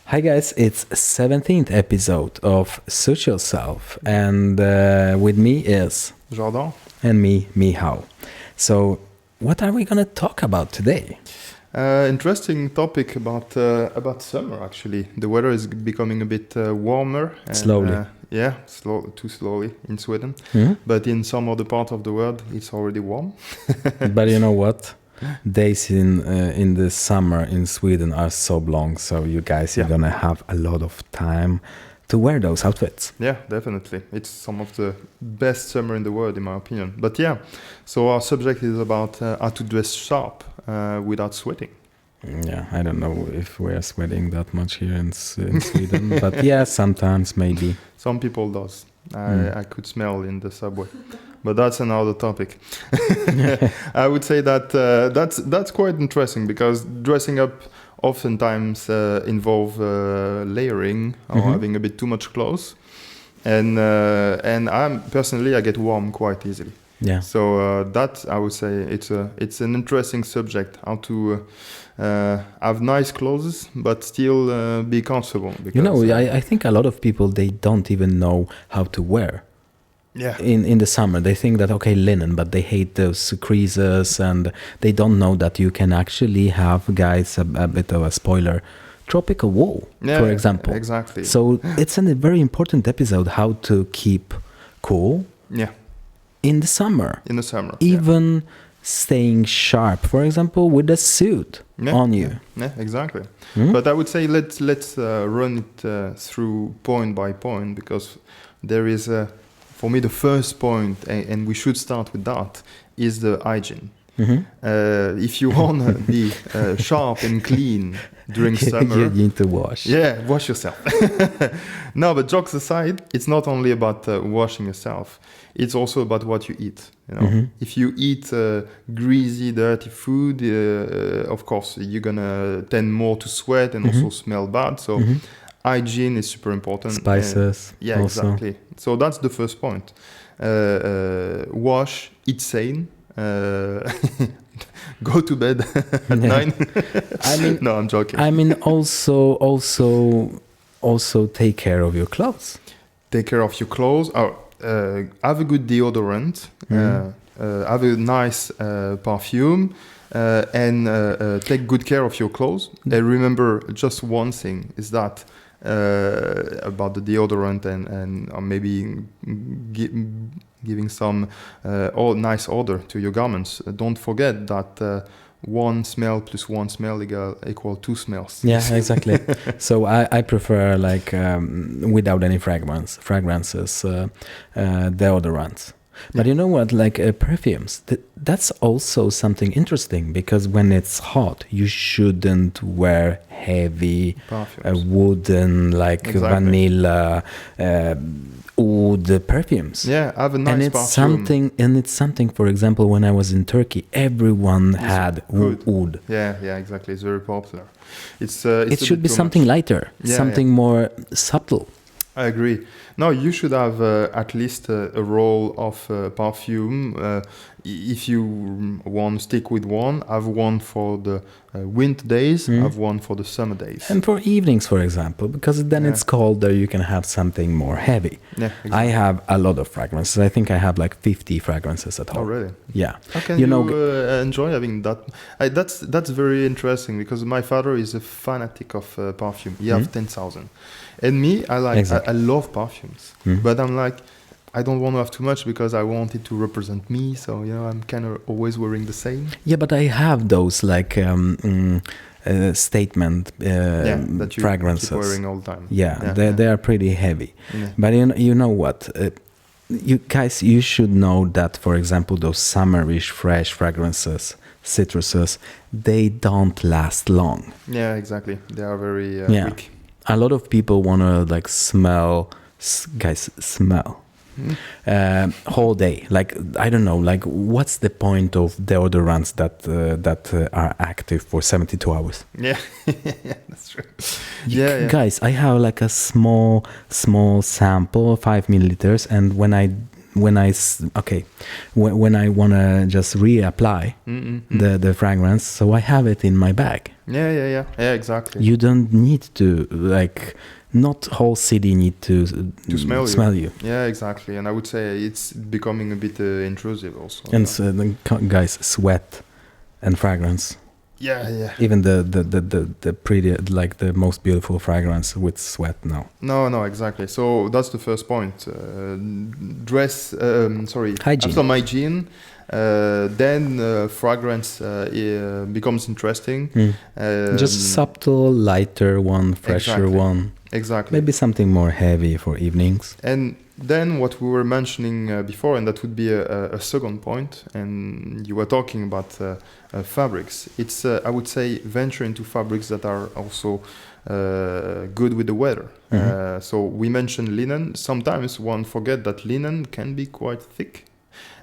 Hi guys, it's 17th episode of Social Self, and with me is Jordan. And me, Mihao. So, what are we gonna talk about today? Interesting topic about summer. Actually, the weather is becoming a bit warmer. And, Slowly. Too slowly in Sweden. Mhm. But in some other part of the world, it's already warm. But you know what? Days in the summer in Sweden are so long, so you guys are gonna have a lot of time to wear those outfits. Yeah, definitely. It's some of the best summer in the world, in my opinion. But yeah, so our subject is about how to dress sharp without sweating. Yeah, I don't know if we're sweating that much here in Sweden, but yeah, sometimes maybe. Some people does. I could smell in the subway, but that's another topic. I would say that that's quite interesting because dressing up oftentimes involve layering or having a bit too much clothes, and I'm personally I get warm quite easily. Yeah. So that I would say it's an interesting subject how to have nice clothes but still be comfortable. Because, You know, I think a lot of people, they don't even know how to wear. Yeah. In the summer, they think that, okay, linen, but they hate those creases, and they don't know that you can actually have, guys, a bit of a spoiler, tropical wool, for example. Exactly. So it's a very important episode, how to keep cool in the summer. In the summer. Even staying sharp, for example, with a suit on you. Yeah, exactly. But I would say let's run it through point by point, because there is for me the first point, and we should start with that, is the hygiene. If you want to be sharp and clean during summer, you need to wash. Yeah, wash yourself. No, but jokes aside, it's not only about washing yourself. It's also about what you eat. You know, if you eat greasy, dirty food, of course you're gonna tend more to sweat and also smell bad. So hygiene is super important. Spices. Yeah, also. exactly. So that's the first point. Wash, eat sane. Go to bed at 9. I mean, no, I'm joking. I mean, also take care of your clothes. Take care of your clothes. Have a good deodorant. Have a nice perfume. And take good care of your clothes. Remember, just one thing is that about the deodorant and maybe giving some nice odor to your garments. Don't forget that one smell plus one smell equal two smells. Yeah, exactly. So I prefer like without any fragrances, deodorants. But you know what, like perfumes, that's also something interesting, because when it's hot, you shouldn't wear heavy wooden, like vanilla, oud perfumes. Yeah, have a nice perfume. It's something, for example, when I was in Turkey, everyone had oud. Yeah, exactly. It's very popular. It should be something lighter, something more subtle. I agree. No, you should have at least a roll of perfume. If you want to stick with one, have one for the winter days, have one for the summer days. And for evenings, for example, because then it's colder, you can have something more heavy. Yeah, exactly. I have a lot of fragrances. I think I have like 50 fragrances at home. Oh, really? Yeah. How can you enjoy having that? That's very interesting, because my father is a fanatic of perfume. He have 10,000. And me, I love perfumes, but I'm like, I don't want to have too much because I want it to represent me. So, I'm kind of always wearing the same. Yeah, but I have those like statement that you fragrances. Keep wearing all the time. Yeah, they are pretty heavy. Yeah. But you know what? You guys, you should know that, for example, those summerish fresh fragrances, citruses, they don't last long. Yeah, exactly. They are very weak. A lot of people want to like smell whole day. Like, I don't know, like what's the point of deodorants that are active for 72 hours? Yeah, that's true. Guys, I have like a small sample, 5 milliliters, and when I when I wanna just reapply the fragrance, so I have it in my bag. Yeah, exactly. You don't need to like. Not whole city need to smell you. Yeah, exactly. And I would say it's becoming a bit intrusive also. And so guys, sweat and fragrance. Yeah. Even the pretty, like the most beautiful fragrance with sweat. No, exactly. So that's the first point. Hygiene. After hygiene, then fragrance becomes interesting. Just subtle, lighter one, fresher one. Exactly. Maybe something more heavy for evenings. And then what we were mentioning before, and that would be a second point, and you were talking about fabrics. It's, I would say, venture into fabrics that are also good with the weather. So we mentioned linen. Sometimes one forget that linen can be quite thick.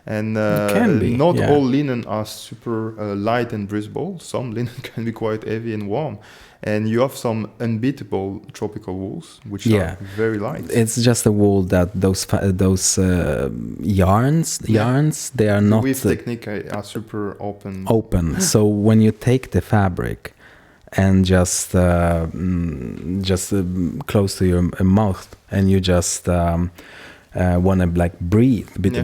And not all linen are super light and breathable. Some linen can be quite heavy and warm. And you have some unbeatable tropical wools, which are very light. It's just a wool that those yarns, they are not... The weave technique are super open. So when you take the fabric and just close to your mouth and you just... want to like breathe, but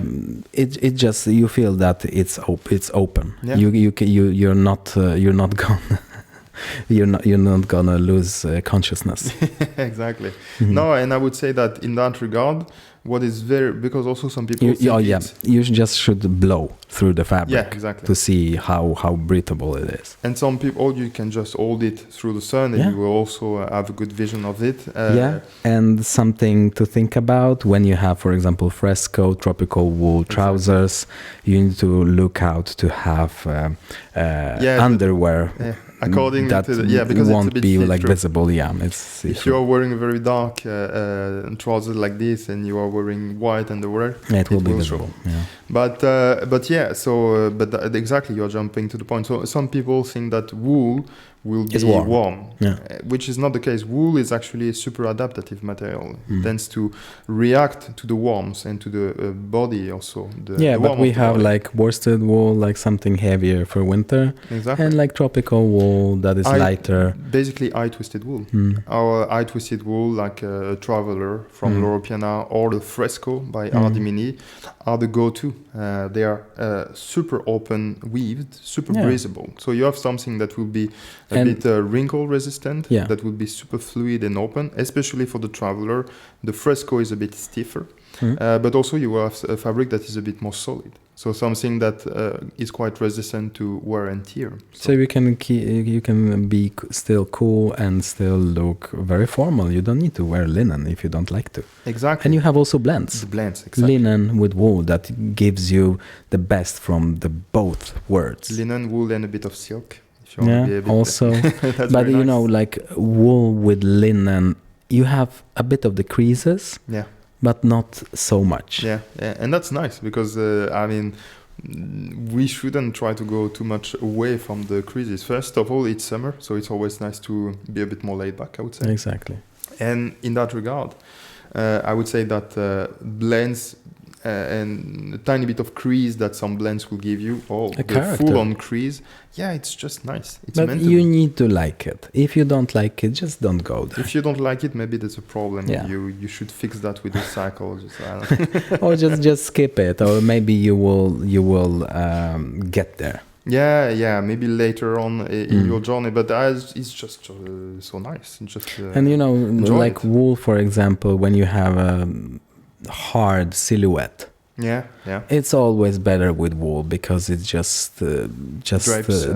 it just you feel that it's open. Yeah. You're not gonna you're not gonna lose consciousness. Exactly. No, and I would say that in that regard, what is because also some people you just should blow through the fabric to see how breathable it is. And some people, you can just hold it through the sun and you will also have a good vision of it. And something to think about when you have, for example, fresco tropical wool trousers, you need to look out to have underwear. According that to because won't it's a bit be see-through. like visible. It's if you are wearing a very dark trousers like this and you are wearing white underwear, it will be visible. But exactly, you're jumping to the point. So some people think that wool will be warm, which is not the case. Wool is actually a super adaptive material. It tends to react to the warmth and to the body also. But we have like worsted wool, like something heavier for winter, and like tropical wool that is lighter. Basically, eye-twisted wool. Our eye-twisted wool, like a Traveler from Loro Piana or the Fresco by Ardimini, are the go-to. They are super open weaved, super breathable. So you have something that will be a bit wrinkle resistant, that will be super fluid and open, especially for the Traveler. The Fresco is a bit stiffer, but also you have a fabric that is a bit more solid. So something that is quite resistant to wear and tear. So you can be still cool and still look very formal. You don't need to wear linen if you don't like to. Exactly. And you have also blends. The blends, exactly. Linen with wool that gives you the best from the both worlds. Linen, wool, and a bit of silk. Also. But you know, like wool with linen, you have a bit of the creases. Yeah. But not so much. Yeah, and that's nice because we shouldn't try to go too much away from the creases. First of all, it's summer, so it's always nice to be a bit more laid back, I would say. Exactly. And in that regard, I would say that blends and a tiny bit of crease that some blends will give you, or the full-on crease, it's just nice. It's but you need to like it. If you don't like it, just don't go there. If you don't like it, maybe there's a problem. You should fix that with the psychologist. Or just skip it, or maybe you will get there. Maybe later on in your journey, but it's just so nice. And you know, like wool, for example, when you have a hard silhouette, it's always better with wool because it just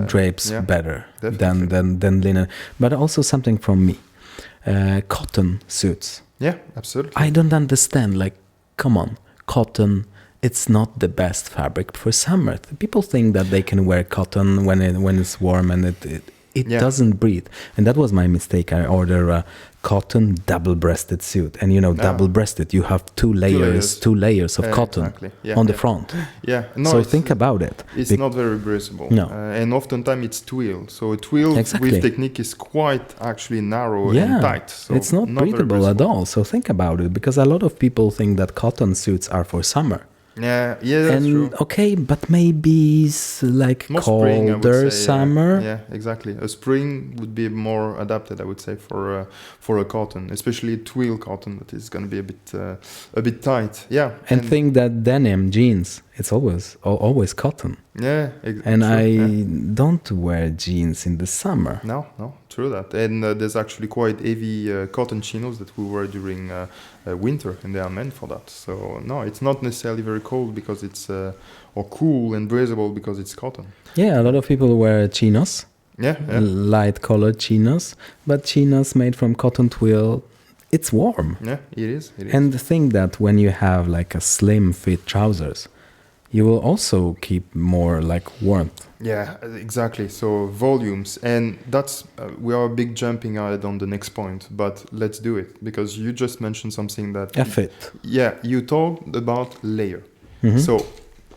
drapes better than linen. But also something from me, cotton suits. Yeah, absolutely. I don't understand. Like, come on, cotton. It's not the best fabric for summer. People think that they can wear cotton when it's warm and it doesn't breathe. And that was my mistake. I ordered a cotton double-breasted suit. And double-breasted, you have two layers of cotton on the front. Yeah. No, so think about it. It's not very breathable. No. And oftentimes it's twill. So a twill with technique is quite actually narrow and tight. So it's not breathable at all. So think about it. Because a lot of people think that cotton suits are for summer. Yeah, that's And true. okay, but maybe it's like More spring, I would colder say. summer. Yeah, exactly. A spring would be more adapted, I would say, for a cotton, especially twill cotton that is going to be a bit tight. Yeah, And think that denim jeans, it's always cotton. yeah, And true, I yeah. don't wear jeans in the summer. No, true that. And there's actually quite heavy cotton chinos that we wear during winter, and they are meant for that. So no, it's not necessarily very cold because it's or cool and breathable because it's cotton. Yeah, a lot of people wear chinos, Yeah, light colored chinos, but chinos made from cotton twill, it's warm. yeah, it is. And think that when you have like a slim fit trousers, you will also keep more like warmth. Yeah, exactly. So volumes, and that's we are a big jumping ahead on the next point, but let's do it because you just mentioned something that A fit. Yeah, you talked about layer. Mhm. So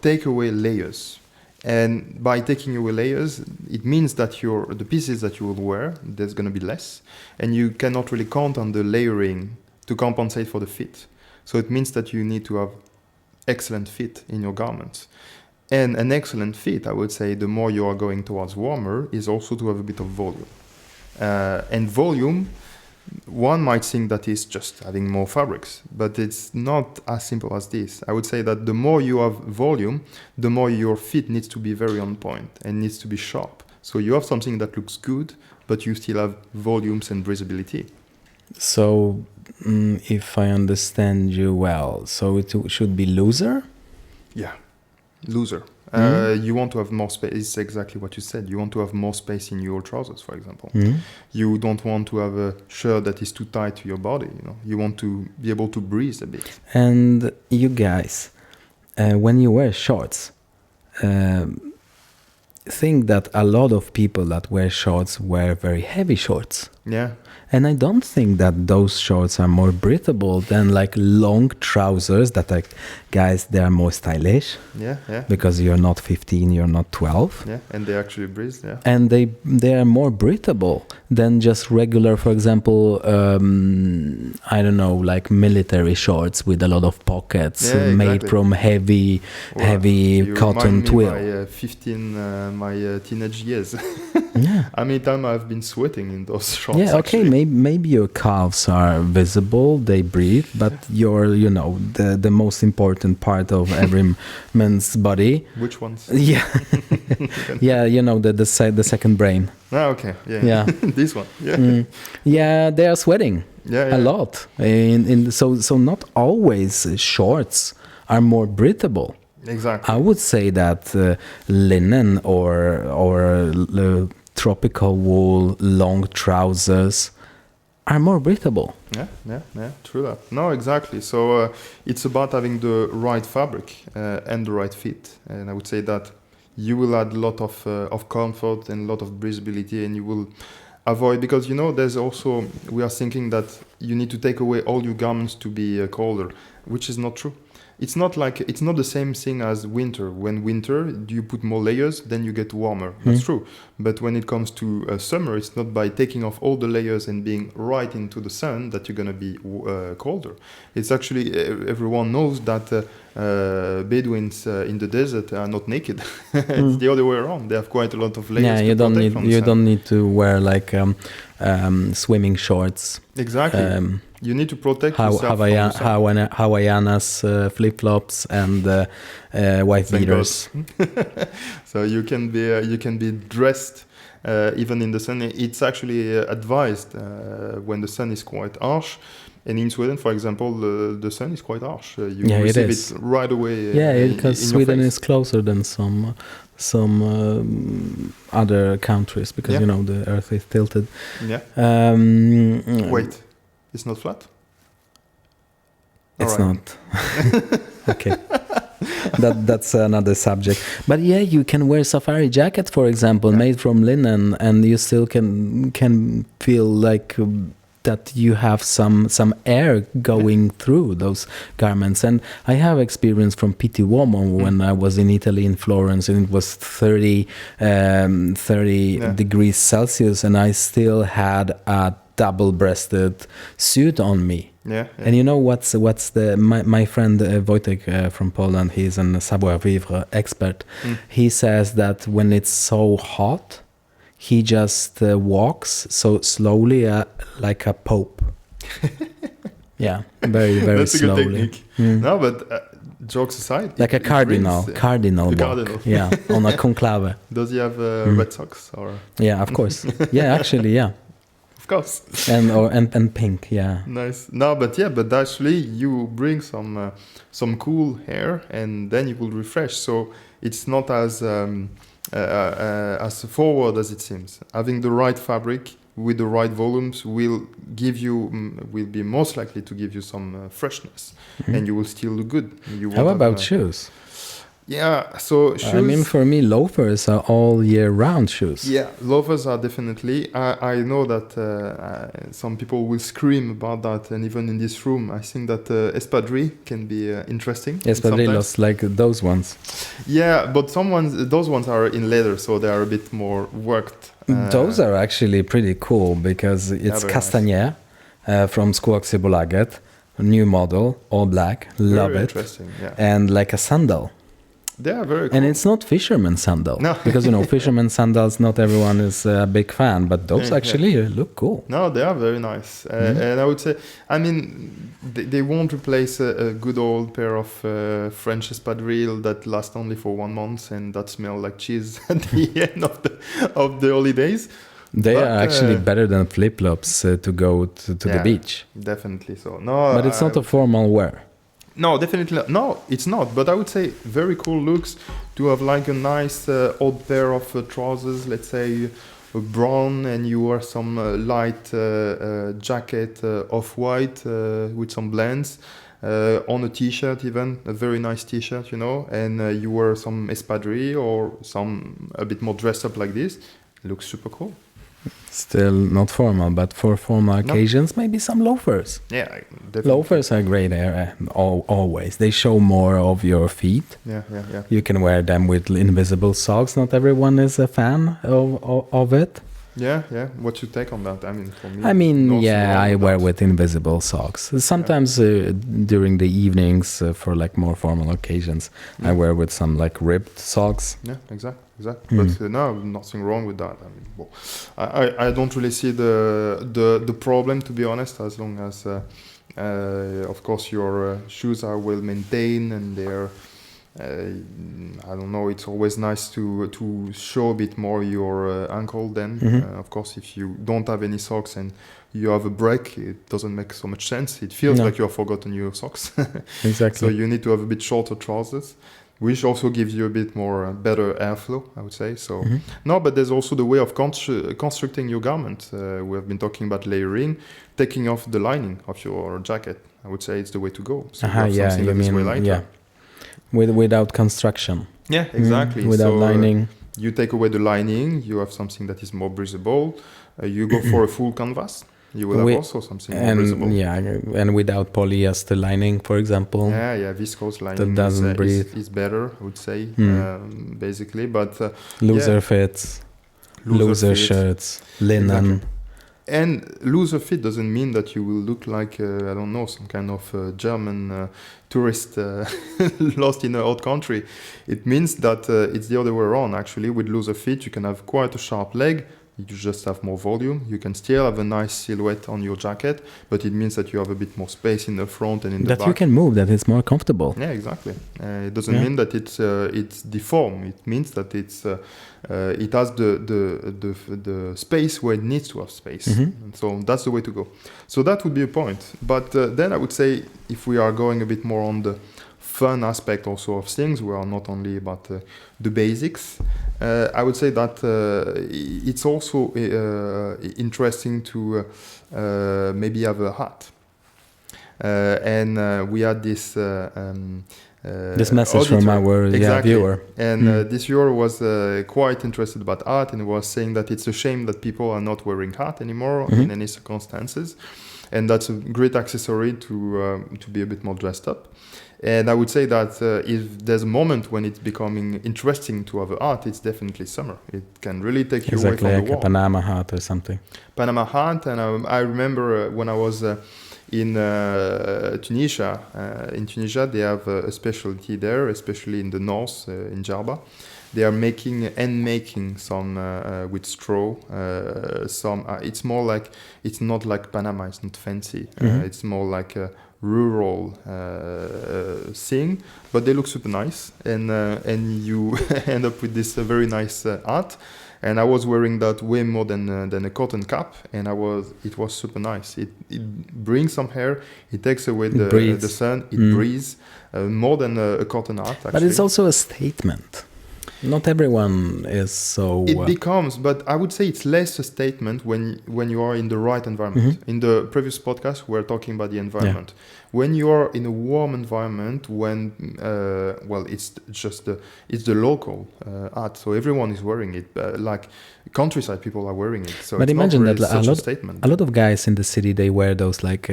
take away layers, and by taking away layers, it means that the pieces that you will wear, there's going to be less, and you cannot really count on the layering to compensate for the fit. So it means that you need to have excellent fit in your garments. And an excellent fit, I would say, the more you are going towards warmer, is also to have a bit of volume. And volume, one might think that is just having more fabrics, but it's not as simple as this. I would say that the more you have volume, the more your fit needs to be very on point and needs to be sharp. So you have something that looks good, but you still have volumes and breathability. So, if I understand you well, so it should be looser? Yeah, looser. You want to have more space. It's exactly what you said. You want to have more space in your trousers, for example. You don't want to have a shirt that is too tight to your body. You want to be able to breathe a bit. And you guys, when you wear shorts, think that a lot of people that wear shorts wear very heavy shorts. Yeah. And I don't think that those shorts are more breathable than like long trousers that are, guys, they are more stylish. Yeah. Because you're not 15, you're not 12. Yeah, and they actually breathe, yeah. And they are more breathable than just regular, for example, I don't know, like military shorts with a lot of pockets made from heavy cotton twill. My teenage years. Yeah. How many times I've been sweating in those shorts? Yeah, okay, maybe your calves are visible, they breathe, but you're, the most important part of every man's body. Which ones? Yeah. Yeah, the second brain. Ah, okay. Yeah. This one. Yeah. Yeah, they are sweating. Yeah. A lot. So not always shorts are more breathable. Exactly. I would say that linen or tropical wool long trousers are more breathable. Yeah, true that. No, exactly. So it's about having the right fabric and the right fit. And I would say that you will add a lot of comfort and a lot of breathability, and you will avoid, because there's also, we are thinking that you need to take away all your garments to be colder, which is not true. It's not the same thing as winter. When winter, you put more layers, then you get warmer. That's true. But when it comes to summer, it's not by taking off all the layers and being right into the sun that you're going to be colder. It's actually, everyone knows that Bedouins in the desert are not naked. It's the other way around. They have quite a lot of layers. Yeah, you don't need to wear like swimming shorts. Exactly. You need to protect yourself from the sun. Hawaiianas, flip-flops, and wife beaters. So you can be dressed even in the sun. It's actually advised when the sun is quite harsh. And in Sweden, for example, the sun is quite harsh. You receive it right away. Yeah, because Sweden is closer than some other countries, because the Earth is tilted. Yeah. Wait, it's not flat? It's not. Okay. That's another subject. But yeah, you can wear safari jackets, for example, made from linen, and you still can feel like that you have some air going through those garments. And I have experience from PT Uomo when I was in Italy, in Florence, and it was 30 degrees Celsius, and I still had a double-breasted suit on me. Yeah. And you know what's my friend Wojtek from Poland, he's a savoir-vivre expert. He says that when it's so hot, he just walks so slowly like a pope. Yeah, very, very That's slowly. a good technique. No, but jokes aside, Like a cardinal walk. Cardinal. Yeah, on a conclave. Does he have red socks or? Yeah, of course. Yeah, actually, yeah. Of course. And pink, yeah. Nice. No, but actually you bring some cool hair, and then you will refresh. So it's not as forward as it seems. Having the right fabric with the right volumes will be most likely to give you some freshness, and you will still look good. How about shoes? Yeah, so shoes. I mean, for me, loafers are all year round shoes. Yeah, loafers are definitely. I know that some people will scream about that, and even in this room, I think that espadrilles can be interesting. Espadrilles, like those ones. Yeah, but those ones are in leather, so they are a bit more worked. Those are actually pretty cool because it's Castanier from Skåxibolaget, new model, all black, love very it. Interesting, yeah. And like a sandal. They are very cool. And it's not fisherman sandal. No. Because, fisherman sandals, not everyone is a big fan, but those actually look cool. No, they are very nice. And I would say, I mean, they won't replace a good old pair of French espadrilles that last only for 1 month and that smell like cheese at the end of the holidays. They are actually better than flip-flops to go to the beach. Definitely so. No, but it's not a formal wear. No, definitely not. No, it's not. But I would say very cool looks to have like a nice old pair of trousers, let's say brown, and you wear some light jacket off white with some blends on a t-shirt, even a very nice t-shirt, and you wear some espadrille or some a bit more dressed up like this. It looks super cool. Still not formal, but for formal occasions, maybe some loafers. Yeah, definitely. Loafers are great always. They show more of your feet. Yeah. You can wear them with invisible socks. Not everyone is a fan of it. Yeah. What's your take on that? I mean, for me. I wear with invisible socks. Sometimes during the evenings for like more formal occasions, I wear with some like ribbed socks. Yeah, exactly. But no, nothing wrong with that. I mean, I don't really see the problem, to be honest, as long as, of course, your shoes are well maintained and they're. I don't know. It's always nice to show a bit more your ankle. Then, of course, if you don't have any socks and you have a break, it doesn't make so much sense. It feels like you have forgotten your socks. Exactly. So you need to have a bit shorter trousers, which also gives you a bit more better airflow, I would say. So no, but there's also the way of constructing your garment. We have been talking about layering, taking off the lining of your jacket. I would say it's the way to go. So you mean without construction. Yeah, exactly. Without lining. You take away the lining. You have something that is more breathable. You go for a full canvas. You will have also something more breathable. Yeah, and without polyester lining, for example. Yeah, viscose lining that doesn't breathe. Is better, I would say, basically. But looser fits, looser shirts, linen. Exactly. And looser fit doesn't mean that you will look like, I don't know, some kind of German tourist lost in a hot country. It means that it's the other way around, actually. With looser fit, you can have quite a sharp leg. You just have more volume. You can still have a nice silhouette on your jacket, but it means that you have a bit more space in the front and in the back. That you can move, that it's more comfortable. Yeah, exactly. It doesn't mean that it's deformed. It means that it has the space where it needs to have space. And so that's the way to go. So that would be a point. But then I would say if we are going a bit more on the fun aspect also of things, we are not only about the basics. I would say that it's also interesting to maybe have a hat. And we had this message from our viewer. And this viewer was quite interested about art and was saying that it's a shame that people are not wearing hat anymore in any circumstances. and that's a great accessory to be a bit more dressed up. And I would say that if there's a moment when it's becoming interesting to have art, it's definitely summer. It can really take you away from like the a warm. Panama hat or something. Panama hat, and I remember when I was in Tunisia. In Tunisia, they have a specialty there, especially in the north, in Djerba. They are making some with straw. Some it's more like, it's not like Panama. It's not fancy. It's more like a rural thing, but they look super nice, and you end up with this very nice art. And I was wearing that way more than a cotton cap, and it was super nice. It brings some hair, it takes away the sun, it breathes more than a cotton art. Actually. But it's also a statement. Not everyone is so. It becomes, but I would say it's less a statement when you are in the right environment. In the previous podcast, we were talking about the environment. Yeah. When you are in a warm environment, when it's just it's the local art, so everyone is wearing it. Like countryside people are wearing it. So but it's imagine not really that such a statement. A lot of guys in the city, they wear those like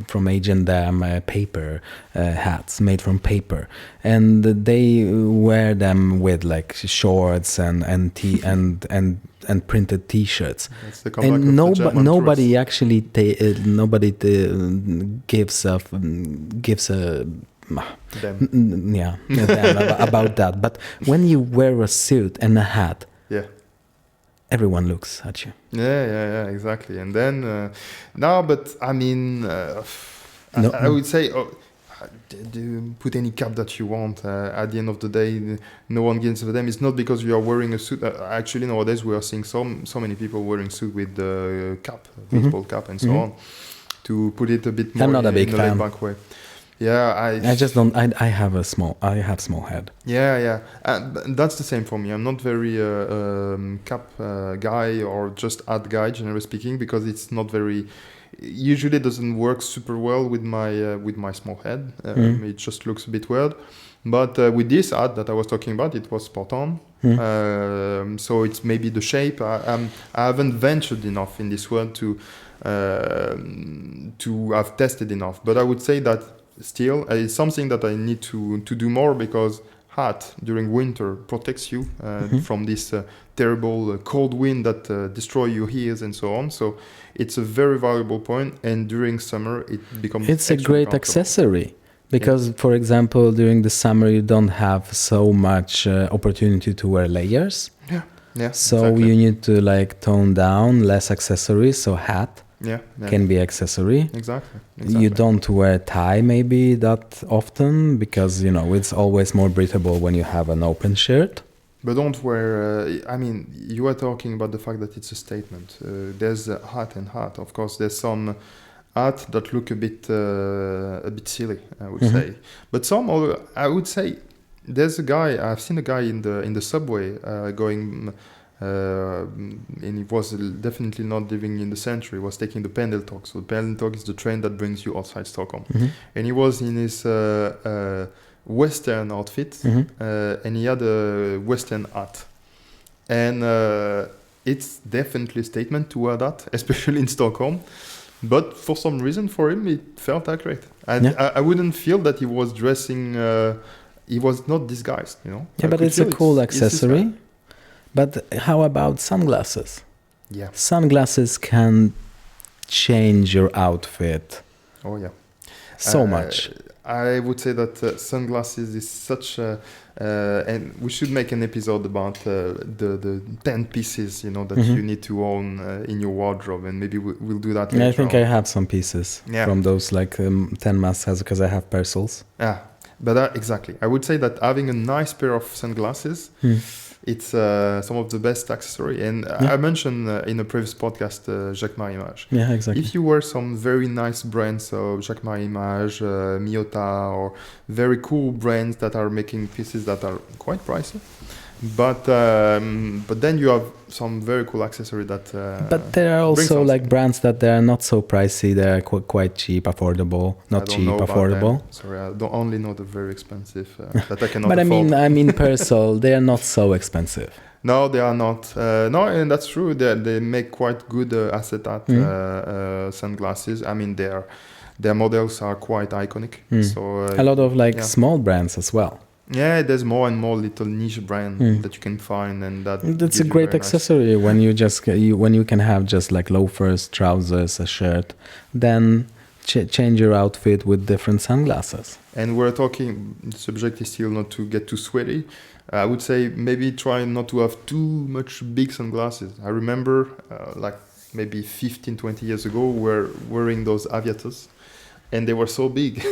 from H&M paper hats made from paper, and they wear them with like shorts and printed T-shirts. That's the comeback of the German nobody tourists. actually gives a about that. But when you wear a suit and a hat, everyone looks at you. Yeah, exactly. And then no, but I mean, I would say. Do put any cap that you want. At the end of the day, no one gives a damn. It's not because you are wearing a suit. Actually, nowadays we are seeing so many people wearing suit with the cap, baseball cap, and so on, to put it a bit more. I'm not a big fan. Back way. Yeah, I just don't. I have small head. Yeah. That's the same for me. I'm not very cap guy or just hat guy, generally speaking, because it's not very. Usually doesn't work super well with my small head. It just looks a bit weird. But with this art that I was talking about, it was spot on. So it's maybe the shape. I haven't ventured enough in this world to have tested enough. But I would say that still it's something that I need to do more, because hat during winter protects you from this terrible cold wind that destroy your ears and so on. So it's a very valuable point, and during summer it becomes. It's a great accessory, because, for example, during the summer you don't have so much opportunity to wear layers. Yeah. So exactly. You need to like tone down, less accessories. So hat can be accessory. Exactly. You don't wear tie maybe that often, because it's always more breathable when you have an open shirt. But don't wear. I mean, you are talking about the fact that it's a statement. There's hat and hat. Of course, there's some art that look a bit silly, I would say. But some other, I would say, there's a guy. I've seen a guy in the subway going. And he was definitely not living in the center. He was taking the Pendeltåg. So the Pendeltåg is the train that brings you outside Stockholm. And he was in his Western outfit, and he had a Western hat. And it's definitely a statement to wear that, especially in Stockholm. But for some reason, for him, it felt accurate. And I wouldn't feel that he was dressing. He was not disguised, Yeah, but it's a cool accessory. But how about sunglasses? Yeah. Sunglasses can change your outfit. Oh, yeah. So much. I would say that sunglasses is such a... and we should make an episode about the 10 pieces, that you need to own in your wardrobe. And maybe we'll do that later I think on. I have some pieces from those 10 must-haves, because I have parcels. Yeah, but exactly. I would say that having a nice pair of sunglasses... It's some of the best accessory. And I mentioned in a previous podcast Jacquemart Image. Yeah, exactly. If you wear some very nice brands, so Jacquemart Image, Miyota, or very cool brands that are making pieces that are quite pricey, But then you have some very cool accessory that. But there are bring also something. like brands that they are not so pricey. They are quite cheap, affordable. I Not don't cheap, know about affordable. them. Sorry, I don't only know the very expensive that I cannot But afford. I mean, Persol, they are not so expensive. No, they are not. No, and that's true. They make quite good acetate sunglasses. I mean, their models are quite iconic. So A lot of like yeah. small brands as well. Yeah, there's more and more little niche brand that you can find, and That's gives a you great very nice- accessory when you just when you can have just like loafers, trousers, a shirt, then change your outfit with different sunglasses. And we're talking. The subject is still not to get too sweaty. I would say maybe try not to have too much big sunglasses. I remember like maybe 15, 20 years ago, we're wearing those aviators, and they were so big.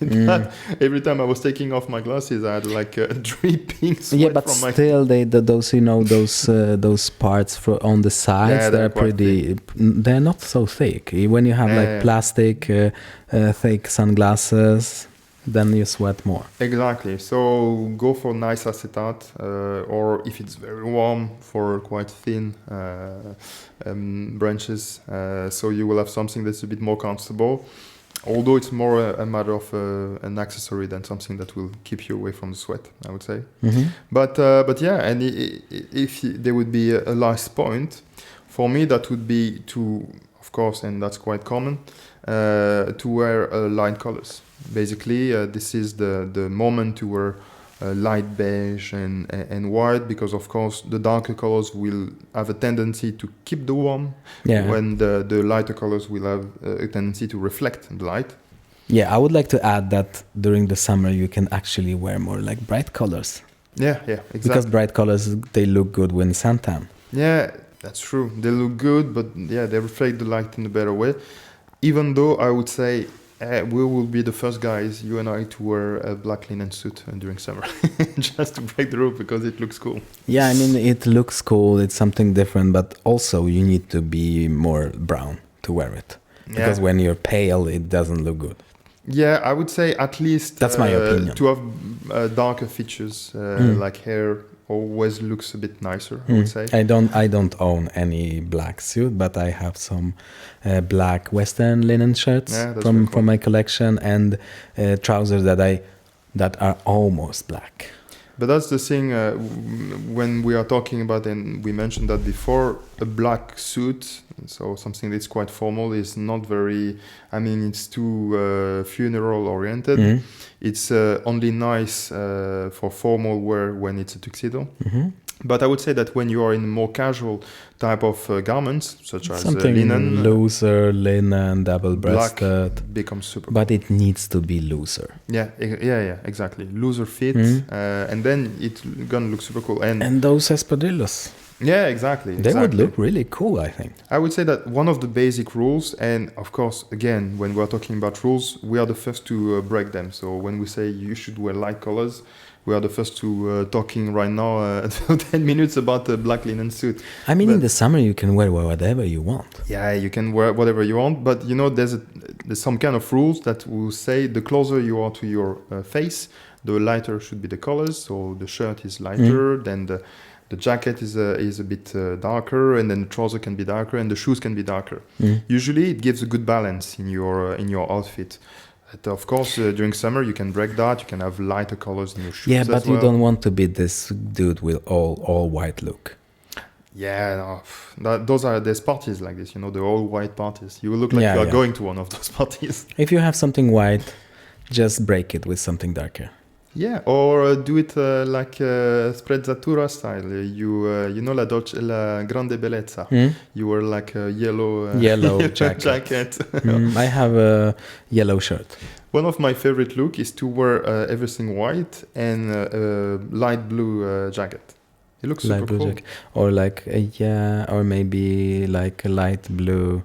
That every time I was taking off my glasses, I had like a dripping sweat Yeah, but from my. still, those those parts on the sides, Yeah, they're they're quite pretty. They're not so thick. When you have like Yeah. plastic, thick sunglasses, then you sweat more. Exactly. So go for nice acetate, or if it's very warm, for quite thin branches. So you will have something that's a bit more comfortable. Although it's more a matter of an accessory than something that will keep you away from the sweat, I would say. But yeah, and if there would be a last point, for me that would be to, of course, and that's quite common, to wear light colors. Basically, this is the moment to wear light beige and white, because of course the darker colors will have a tendency to keep the warm, when the lighter colors will have a tendency to reflect the light. Yeah, I would like to add that during the summer you can actually wear more like bright colors. Yeah, exactly. Because bright colors, they look good when suntan. Yeah, that's true. They look good, but yeah, they reflect the light in a better way. Even though I would say we will be the first guys, you and I, to wear a black linen suit during summer, just to break the rule, because it looks cool. Yeah, I mean, it looks cool. It's something different, but also you need to be more brown to wear it. Because when you're pale, it doesn't look good. Yeah, I would say at least that's my opinion. To have darker features, like hair, always looks a bit nicer. I would say. I don't own any black suit, but I have some black Western linen shirts from my collection, and trousers that are almost black. But that's the thing when we are talking about, and we mentioned that before, a black suit, so something that's quite formal, is not very, I mean, it's too funeral oriented. It's only nice for formal wear when it's a tuxedo. But I would say that when you are in more casual type of garments, such as something linen, looser, linen, double-breasted, black becomes super. But it needs to be looser. Yeah, exactly. Looser fit, and then it's gonna look super cool. And those espadrilles. Yeah, exactly. They would look really cool, I think. I would say that one of the basic rules, and of course, again, when we're talking about rules, we are the first to break them. So when we say you should wear light colors, we are the first to talking right now 10 minutes about the black linen suit. I mean, in the summer you can wear whatever you want. Yeah, you can wear whatever you want, but you know, there's some kind of rules that will say the closer you are to your face, the lighter should be the colors. So the shirt is lighter, then the jacket is a bit darker, and then the trouser can be darker, and the shoes can be darker. Usually, it gives a good balance in your outfit. But of course, during summer, you can break that. You can have lighter colors in your shoes. Yeah, but you don't want to be this dude with all white look. Yeah, no, there's parties like this, you know, the all white parties. You will look like you are going to one of those parties. If you have something white, just break it with something darker. Yeah, or do it like sprezzatura style. You know la grande bellezza. You wear like a yellow jacket. I have a yellow shirt. One of my favorite look is to wear everything white and a light blue jacket. It looks super cool. Jacket. Or like or maybe like a light blue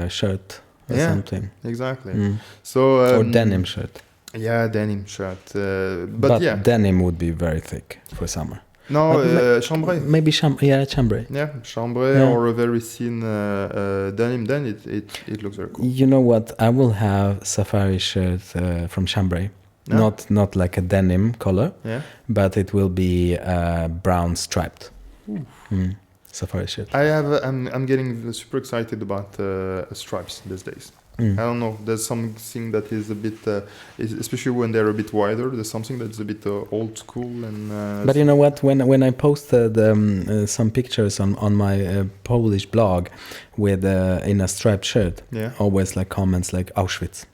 shirt or something. Exactly. So or denim shirt. Yeah, denim shirt. But yeah, denim would be very thick for summer. No, chambray. Maybe chambray. Yeah, chambray or a very thin denim. Then it looks very cool. You know what? I will have safari shirt from chambray. Yeah. not like a denim color, Yeah. but it will be brown striped. Safari shirt. I'm getting super excited about stripes these days. I don't know. There's something that is a bit, especially when they're a bit wider. There's something that's a bit old school and. But you know what? When I posted some pictures on my Polish blog with in a striped shirt, always like comments like Auschwitz,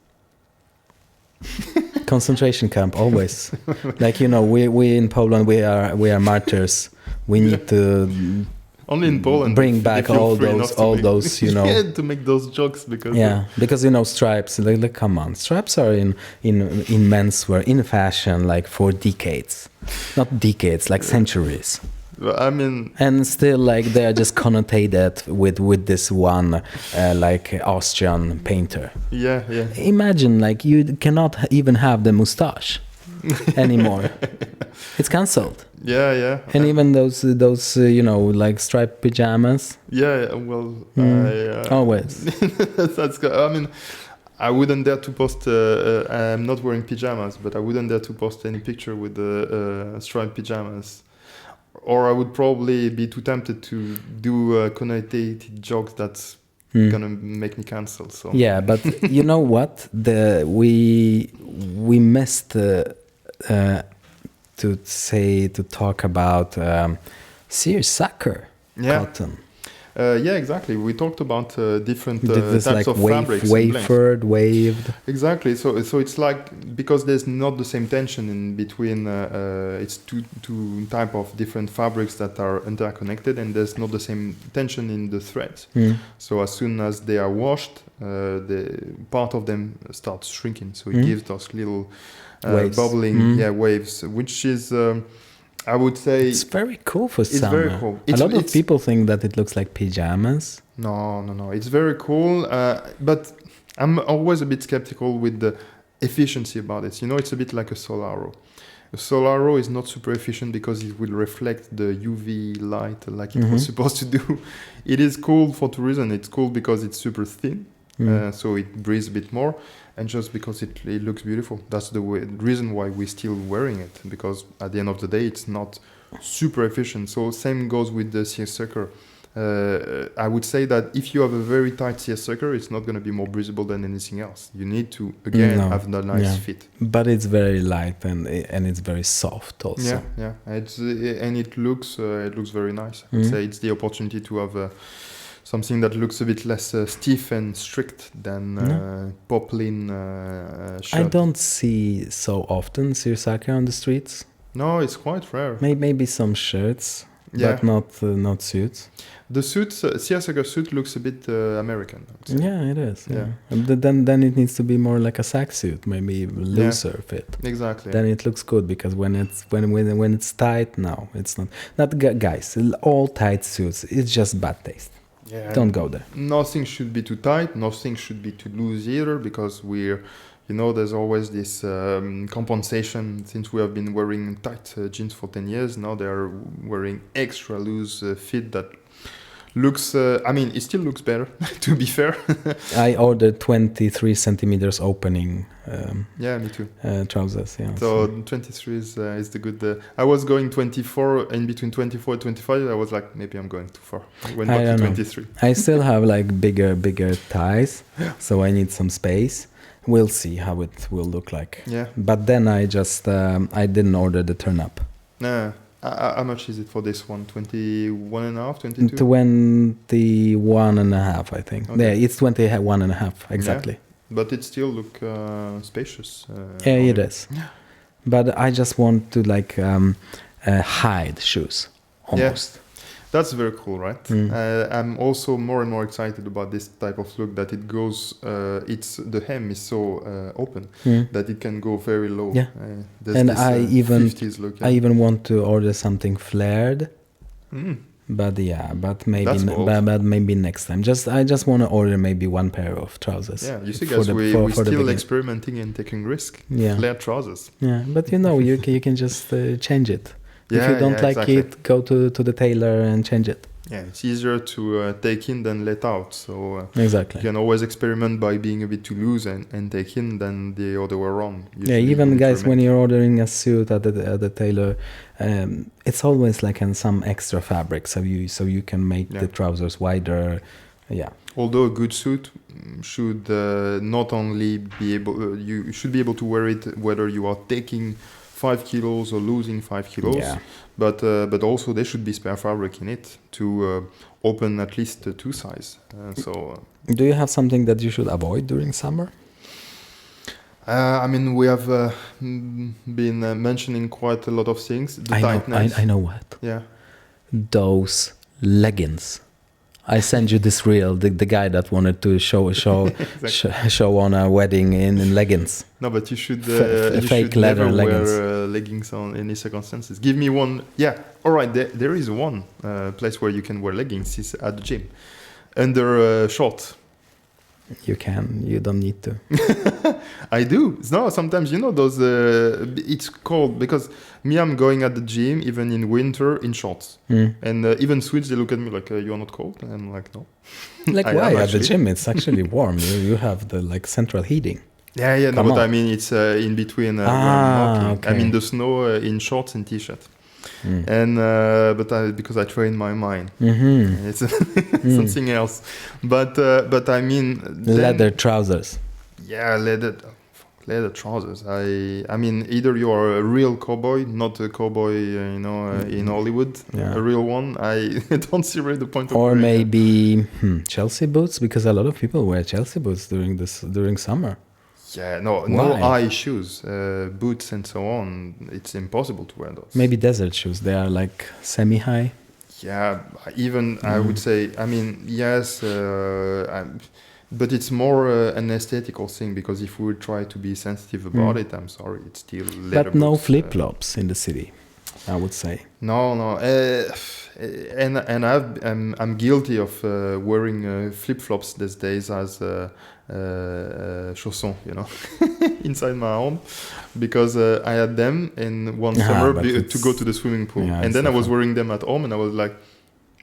concentration camp. Always, like we in Poland we are martyrs. We need to. Only in Poland bring back all those to make those jokes because stripes like come on, stripes are in menswear, in fashion, like for decades, not decades, like centuries. I mean, and still like they are just connotated with this one like Austrian painter. Imagine like you cannot even have the mustache anymore. It's cancelled. And even those like striped pajamas. Always. That's good. I mean, I wouldn't dare to post. I'm not wearing pajamas, but I wouldn't dare to post any picture with the striped pajamas, or I would probably be too tempted to do connotated jokes that's gonna make me cancel. So but you know what? We missed. To talk about seersucker cotton. Exactly. We talked about different types like of fabrics. Wafered, waved. Exactly. So it's like, because there's not the same tension in between. It's two type of different fabrics that are interconnected, and there's not the same tension in the threads. So as soon as they are washed, the part of them starts shrinking. So it gives those little waves. Bubbling waves, which is I would say it's very cool for summer. It's very cool. A lot of people think that it looks like pajamas. No, it's very cool, but I'm always a bit skeptical with the efficiency about it. It's a bit like a Solaro. A Solaro is not super efficient because it will reflect the UV light like it was supposed to do. It is cool for two reasons. It's cool because it's super thin, so it breathes a bit more, and just because it looks beautiful. That's the reason why we're still wearing it, because at the end of the day, it's not super efficient. So same goes with the seersucker. I would say that if you have a very tight seersucker, it's not going to be more breathable than anything else. You need to, again, have a nice fit. But it's very light and it's very soft also. It looks very nice. I'd say it's the opportunity to have something that looks a bit less stiff and strict than poplin shirt. I don't see so often seersucker on the streets. No, it's quite rare. Maybe some shirts, but not suits. The suit, seersucker suit, looks a bit American. Yeah, it is. Yeah. Then it needs to be more like a sack suit, maybe looser fit. Exactly. Then it looks good, because when it's tight, no, it's not. Guys, all tight suits, it's just bad taste. Yeah, don't go there. Nothing should be too tight. Nothing should be too loose either, because there's always this compensation. Since we have been wearing tight jeans for 10 years, now they are wearing extra loose fit that looks, it still looks better, to be fair. I ordered 23 centimeters opening. Me too. Trousers. Yeah. So 23 is the good. I was going 24, in between 24 and 25. I was like, maybe I'm going too far. I went back to 23. I still have like bigger thighs, so I need some space. We'll see how it will look like. Yeah. But then I just I didn't order the turn up. How much is it for this one? 21 and a half, 22? 21 and a half, I think. Okay. Yeah, it's 21 and a half, exactly. Yeah. But it still look spacious. It is. Yeah. But I just want to hide shoes, almost. Yeah. That's very cool, right? I'm also more and more excited about this type of look, that it goes, the hem is so open that it can go very low. Yeah. And I even 50s look, I even want to order something flared. But maybe next time. I just want to order maybe one pair of trousers. Yeah, you see, guys, we're still experimenting and taking risk. Yeah. Flared trousers. Yeah, but you can just change it. If you don't like it, go to the tailor and change it. Yeah, it's easier to take in than let out. So Exactly. you can always experiment by being a bit too loose and take in than the other way around. Yeah, Usually even you guys, when experiment. you're ordering a suit at the tailor, it's always like in some extra fabric, so you can make Yeah. the trousers wider. Yeah, Although a good suit should not only be able, you should be able to wear it whether you are taking 5 kilos or losing 5 kilos, yeah. but also there should be spare fabric in it to open at least 2 size. Do you have something that you should avoid during summer? I mean, we have been mentioning quite a lot of things. The tightness. I know what. Yeah. Those leggings. I sent you this reel, the guy that wanted to show Exactly. show on a wedding in leggings. No, but you should Fake leather never leggings. wear leggings on any circumstances. Give me one. Yeah, all right. There is one place where you can wear leggings. It's at the gym, under shorts. You can. You don't need to. I do. No, sometimes those. It's cold because I'm going at the gym even in winter in shorts, and even Swedes they look at me like you're not cold. And I'm like no. Like I why am, at the actually. gym? It's actually warm. You have the like central heating. Yeah, no, Come but on. I mean it's in between. Where I'm walking. Okay. I'm in the snow in shorts and t-shirt, and because I train my mind, it's something else. But I mean Leather trousers. Yeah, leather trousers. I mean either you are a real cowboy, not a cowboy, in Hollywood, Yeah. a real one. I don't see really the point of Or wearing maybe Chelsea boots, because a lot of people wear Chelsea boots during summer. Yeah, no Why? high shoes, boots, and so on. It's impossible to wear those. Maybe desert shoes. They are like semi-high. Yeah, even I would say. I mean, yes, but it's more an aesthetical thing because if we would try to be sensitive about it, I'm sorry, it's still leather But no boots, flip-flops in the city, I would say. No, and I'm guilty of wearing flip flops these days as chaussons, inside my home, because I had them in one summer to go to the swimming pool, and then I was wearing them at home, and I was like,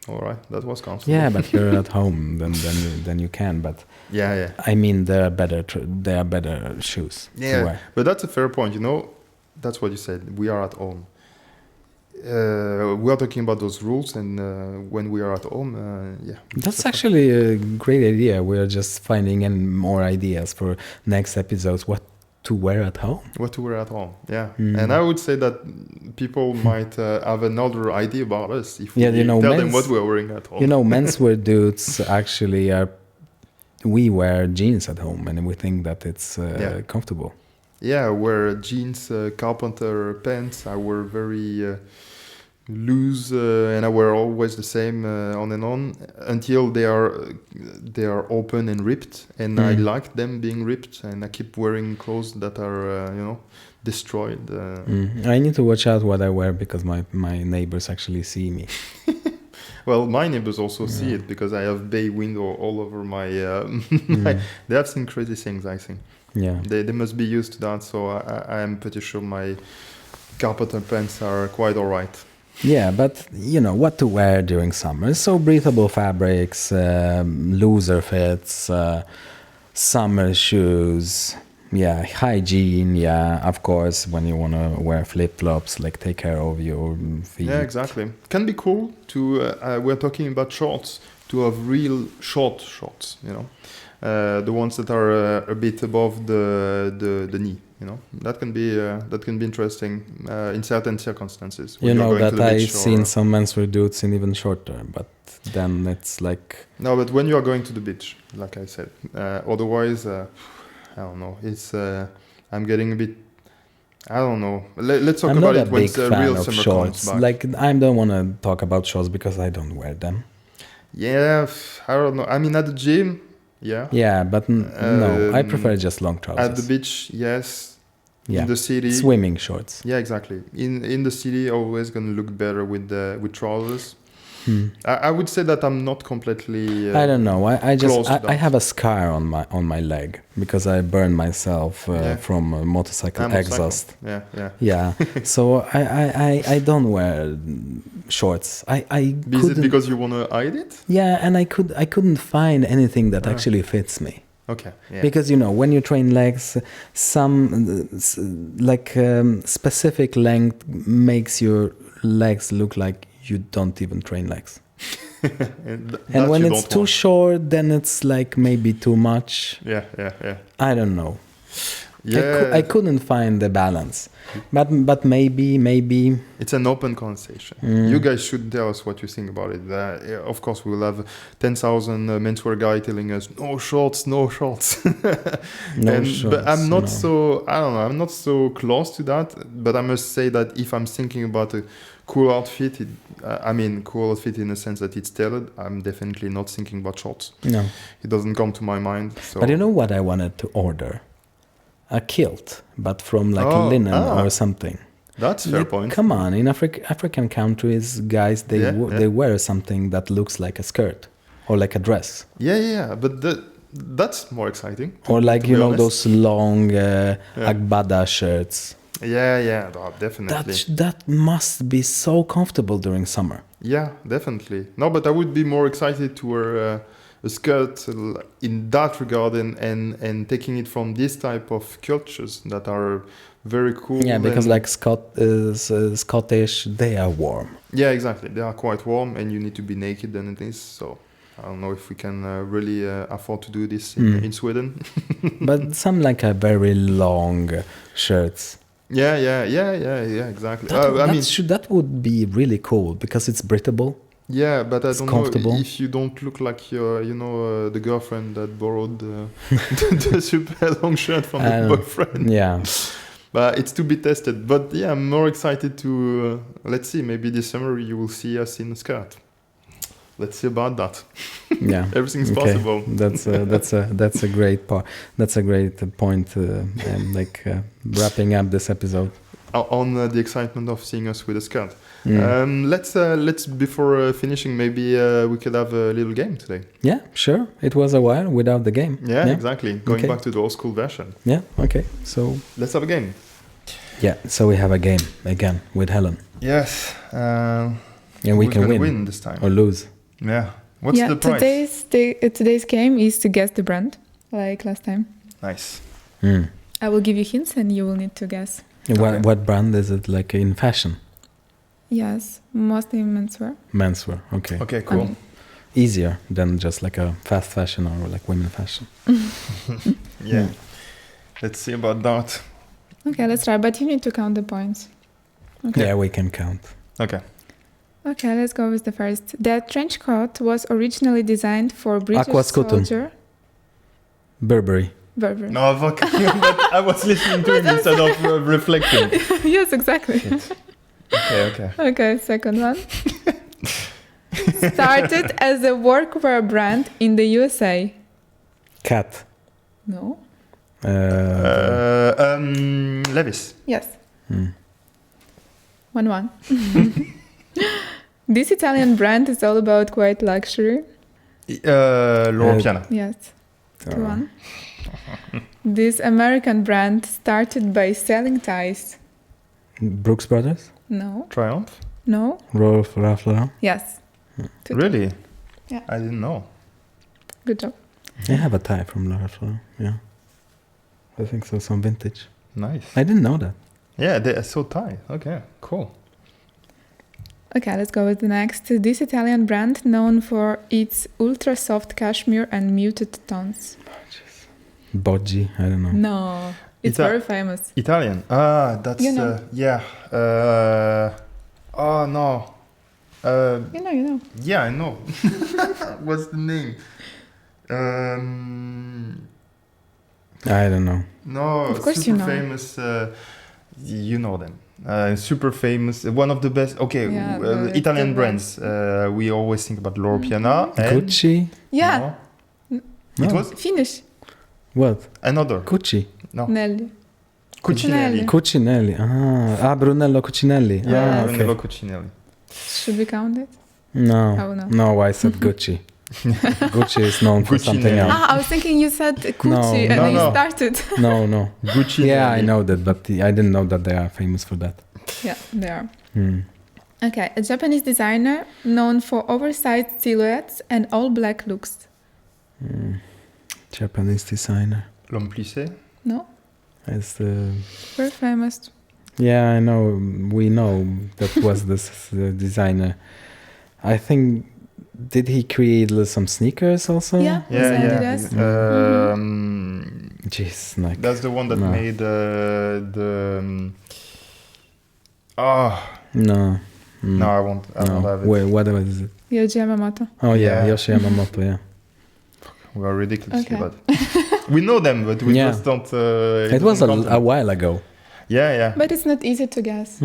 all right, that was comfortable. Yeah, but you're at home, then you can. But yeah. I mean, they are better shoes to wear. But that's a fair point. That's what you said. We are at home. We are talking about those rules, and when we are at home, That's actually a great idea. We are just finding more ideas for next episodes. What to wear at home? What to wear at home, yeah. And I would say that people might have another idea about us if we tell them what we're wearing at home. Menswear dudes actually we wear jeans at home, and we think that it's comfortable. Yeah, I wear jeans, carpenter pants. I wear very loose, and I wear always the same on and on until they are open and ripped, and I like them being ripped, and I keep wearing clothes that are destroyed. I need to watch out what I wear because my neighbors actually see me. Well, my neighbors also see it because I have bay window all over my. They have seen crazy things, I think. Yeah, they must be used to that, so I am pretty sure my carpenter pants are quite all right. Yeah, but what to wear during summer. So breathable fabrics, looser fits, summer shoes, hygiene, of course, when you want to wear flip-flops, like take care of your feet. Yeah, exactly. Can be cool to, we're talking about shorts, to have real short shorts, the ones that are a bit above the knee. That can be interesting in certain circumstances. That I've seen some menswear dudes in even shorter, but then it's like no. But when you are going to the beach, like I said, otherwise, I don't know. It's I'm getting a bit. I don't know. Let's talk about it when the real summer comes back. Like I don't want to talk about shorts because I don't wear them. Yeah, I don't know. I mean, at the gym. Yeah. Yeah, but no, I prefer just long trousers. At the beach, yes. Yeah. In the city, swimming shorts. Yeah, exactly. In the city, always gonna look better with trousers. I would say that I'm not completely. I don't know. I close just to I that. have a scar on my leg because I burned myself from a motorcycle exhaust. Yeah. Yeah. So I don't wear shorts. I Is it couldn't. because you want to hide it? Yeah, and I couldn't find anything that actually fits me. Okay. Yeah. Because when you train legs, some specific length makes your legs look like you don't even train legs. And when it's too short, then it's like maybe too much. Yeah. I don't know. Yeah. I couldn't find the balance. But maybe It's an open conversation. You guys should tell us what you think about it. Of course, we will have 10,000 menswear guy telling us no shorts. no shorts. But I'm not so. I don't know. I'm not so close to that. But I must say that if I'm thinking about a cool outfit, cool outfit in the sense that it's tailored, I'm definitely not thinking about shorts. No. It doesn't come to my mind. So. But you know what I wanted to order? A kilt, but from linen or something. That's a fair point. Come on, in African countries, guys, they wear something that looks like a skirt or like a dress. Yeah. But that's more exciting. Or those long agbada shirts. Yeah, definitely. That must be so comfortable during summer. Yeah, definitely. No, but I would be more excited to wear a skirt in that regard and taking it from this type of cultures that are very cool. Yeah, because Scottish, they are warm. Yeah, exactly. They are quite warm and you need to be naked and it is. So I don't know if we can really afford to do this in Sweden. But some a very long shirts. Yeah, exactly. That would be really cool because it's breathable. Yeah, but I don't comfortable. know if you don't look like your, the girlfriend that borrowed the super long shirt from the boyfriend. Yeah. But it's to be tested. But yeah, I'm more excited to, let's see, maybe this summer you will see us in a skirt. Let's see about that. Yeah. Everything's possible. That's a great part. That's a great point. Wrapping up this episode. On the excitement of seeing us with a skirt. Let's before finishing, maybe we could have a little game today. Yeah, sure. It was a while without the game. Yeah. Exactly. Going back to the old school version. Yeah. Okay. So let's have a game. Yeah. So we have a game again with Helen. Yes. And we can win this time or lose. Yeah. What's the prize? Today's game is to guess the brand, like last time. Nice. I will give you hints and you will need to guess. What brand is it? Like in fashion? Yes, mostly menswear. Menswear. Okay. Okay. Cool. Easier than just like a fast fashion or like women fashion. Yeah. Let's see about that. Okay, let's try. But you need to count the points. Okay. Yeah, we can count. Okay. Okay, let's go with the first. The trench coat was originally designed for British soldier. Burberry. No, but I was listening to him instead of reflecting. Yes, exactly. Okay. Okay, second one. Started as a workwear brand in the USA. Cat. No. Levis. Yes. 1-1. This Italian brand is all about quite luxury. Loro Piana. Yes. 2-1. This American brand started by selling ties. Brooks Brothers? No. Triumph? No. Ralph Lauren? Yes. Really? Yeah. I didn't know. Good job. I have a tie from Ralph Lauren. Yeah. I think so. Some vintage. Nice. I didn't know that. Yeah, they are so tight. Okay, cool. Okay, let's go with the next. This Italian brand known for its ultra soft cashmere and muted tones. Boggi, I don't know. No, it's very famous. Italian. That's yeah. Oh no. You know. Yeah, I know. What's the name? I don't know. No, of course super you know. Famous. You know them. Super famous. One of the best. Okay, Italian brands. We always think about Loro Piana. Gucci. Yeah. No. It was Finish. What? Another. Gucci. No. Nelly. Cucinelli. Cucinelli. Brunello Cucinelli. Yeah, okay. Brunello Cucinelli. Should we count it? No. Oh, no. No, I said Gucci. Gucci is known for Gucci something name. else. I was thinking you said Gucci and No, then you no. started. No. Gucci. Yeah, I name. know that, but I didn't know that they are famous for that. Yeah, they are. Hmm. Okay, a Japanese designer known for oversized silhouettes and all black looks. Japanese designer. L'homme plissé. No? It's the... Very famous. Yeah, I know. We know that was this designer. I think... Did he create some sneakers also? Yeah, Yeah, with yeah. Adidas. Jeez, like... That's the one that No. made the. No. No, I won't have it. Wait, what was it? Yohji Yamamoto. Oh yeah, Yeah. Yohji Yamamoto, yeah. We are ridiculously Okay. bad. We know them, but we Yeah. just don't. It was doesn't come to a them. while ago. Yeah. But it's not easy to guess.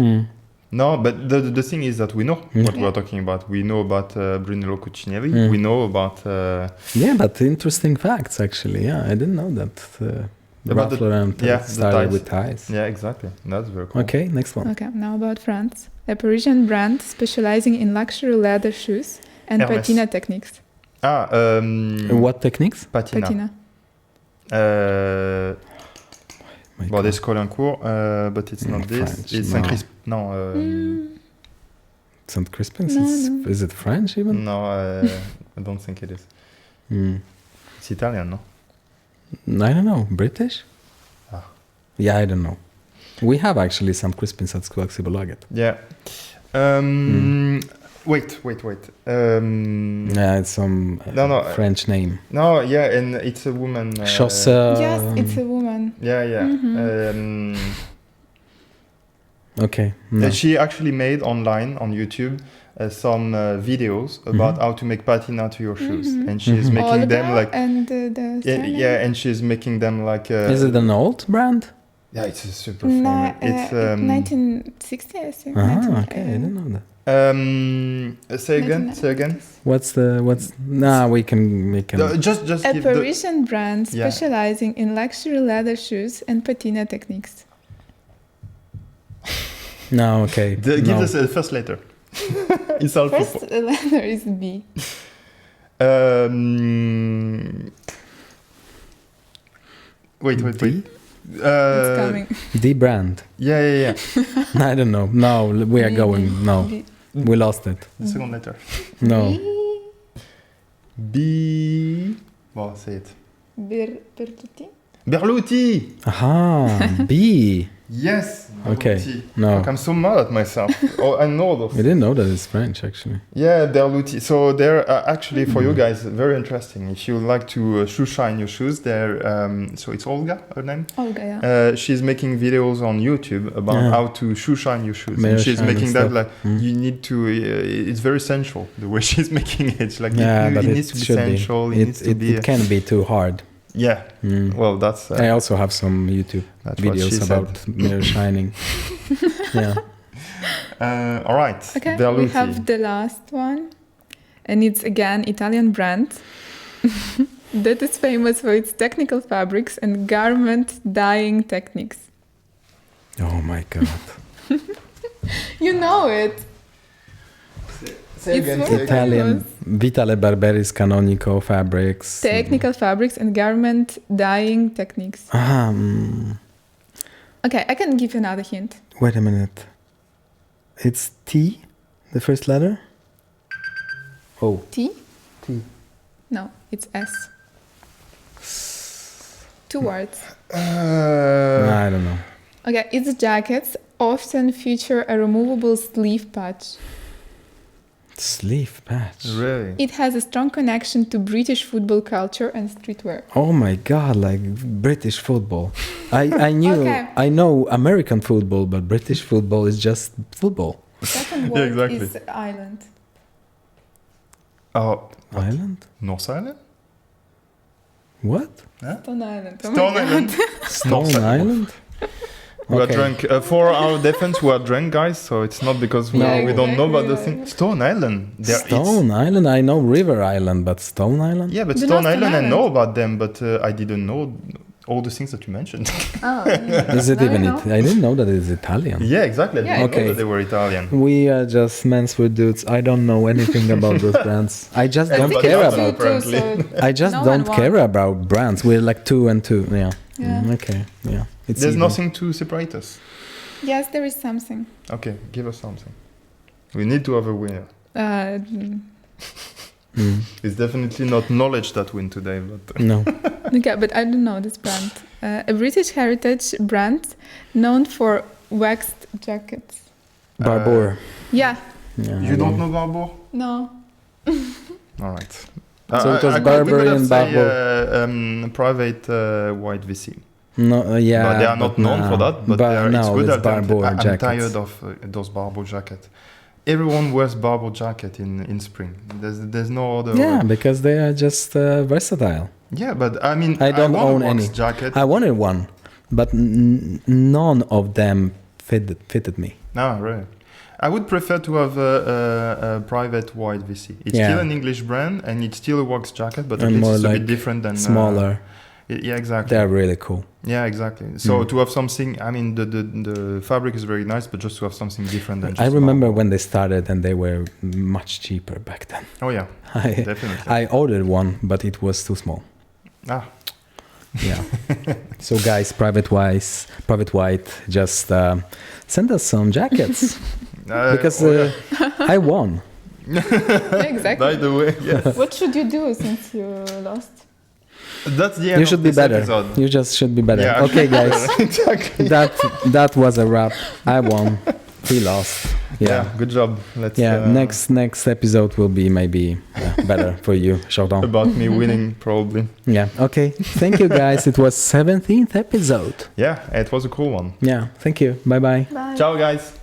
No, but the thing is that we know what Yeah. we're talking about. We know about Brunello Cucinelli. Mm. We know about. Yeah, but interesting facts actually. Yeah, I didn't know that. About Ralph the- Lauren yeah, the started ties. with ties. Yeah, exactly. That's very cool. Okay, next one. Okay, now about France. A Parisian brand specializing in luxury leather shoes and Hermès. patina techniques. What techniques? Patina. Patina. My Bon, God. des Colincourt, but it's not this. French, It's no. Saint-Crisp. No. St. Crispin's? No, is, no. is it French even? No, I don't think it is. Mm. It's Italian, no? I don't know. British? Ah. Yeah, I don't know. We have actually some Crispins at Skolaxibolaget. Yeah. Wait. Yeah, it's some No, French name. No, yeah, and it's a woman. Chausseur. Yes, it's a woman. Yeah. Okay. No. She actually made online on YouTube some videos about how to make patina to your shoes, and she's Mhm. making them Olga like and the surname? yeah, and she's making them like. Is it an old brand? Yeah, it's a super No, famous. It's 1960, I think. Ah, okay. I didn't know that. Say again. What's? Nah, we can. Just A give the. Parisian brand Yeah. specializing in luxury leather shoes and patina techniques. No, okay. Give no. us the first letter. It's all First letter is B. Wait. D? It's coming. D brand. Yeah. I don't know. No, we are going. No, B. we lost it. The second letter. No. B. Well, say it. Bertucci? Berluti. Aha, B. Yes. Okay. Berluti. No, Look, I'm so mad at myself. Oh, I know those. we didn't know that it's French actually. Yeah, Berluti. So they're actually for you guys very interesting. If you like to shoe shine your shoes, they're so it's Olga, her name. Olga, yeah. She's making videos on YouTube about Yeah. how to shoe shine your shoes. Mirror And she's shine making and that stuff. like Mm. you need to. It's very sensual the way she's making it. It's like Yeah, it but needs to be should sensual. It needs to be. It can be too hard. Yeah. Mm. Well, that's. I also have some YouTube That's what she videos said. about mirror shining. Yeah. All right. Okay, Berluti. we have the last one. And it's again Italian brand that is famous for its technical fabrics and garment dyeing techniques. Oh my God. You know it. Say It's again. very Say again. Italian Vitale Barberis canonical fabrics. Technical fabrics and garment dyeing techniques. Ah, Okay, I can give you another hint. wait a minute. It's T, the first letter? Oh. T? T. No, it's S. 2 words. I don't know. Okay, its jackets often feature a removable sleeve patch. Sleeve patch. Really? It has a strong connection to British football culture and streetwear. Oh my God, like British football. I knew, Okay. I know American football, but British football is just football. Second Yeah, word exactly. is island. Oh, Island? North Island? What? Stone Island. Oh my Stone God. Island. Stone Island? We are Okay. drunk. For our defense, we are drunk, guys. So it's not because we, No. we don't know about the Exactly. thing. Stone Island. Stone Island? I know River Island, but Stone Island? Yeah, but Do Stone not Island, I Island. know about them, but I didn't know all the things that you mentioned. Oh, Is it now even? you know. I didn't know that it's Italian. Yeah, exactly. I Yeah, didn't know okay. that they were Italian. We are just menswear dudes. I don't know anything about those brands. I just I don't think care it's about you about. too, so I just no don't one care wants. about brands. We're like 2 and 2. Yeah. Yeah. Okay. Yeah. It's There's even. nothing to separate us. Yes, there is something. Okay, give us something. We need to have a winner. Mm. It's definitely not knowledge that win today, but No. Okay, but I don't know this brand. A British heritage brand known for waxed jackets. Barbour. Yeah. Yeah, you don't know Barbour? No. All right. So it was we Burberry could have and say, Barbour. Private white VC. No. Yeah. But they are not known for that. But it's no, good it's alternative. Barbour I'm jackets. tired of those Barbour jackets. Everyone wears Barbour jacket in spring. There's no other. Yeah, because they are just versatile. Yeah, but I mean, I don't want a own wax any. jacket. I wanted one, but none of them fitted me. Ah, right. I would prefer to have a private white VC. It's Yeah. still an English brand and it's still a wax jacket, but at And least more it's a like bit different than Smaller. yeah, exactly. They're really cool. Yeah, exactly. So Mm. to have something, I mean, the fabric is very nice, but just to have something different than. Just I remember Barbour. when they started and they were much cheaper back then. Oh yeah, I definitely. I ordered one, but it was too small. Ah, Yeah. So guys, private white, just send us some jackets because I won. Yeah, exactly. By the way, yes. What should you do since you lost? That's the end You of should be this better. episode. You just should be better. Yeah, Okay, guys. exactly. That was a wrap. I won. He lost. Yeah. Good job. Let's. Next episode will be maybe better for you, Jordan. About me winning, probably. Yeah. Okay. Thank you, guys. It was 17th episode. Yeah, it was a cool one. Yeah. Thank you. Bye bye. Bye. Ciao, guys.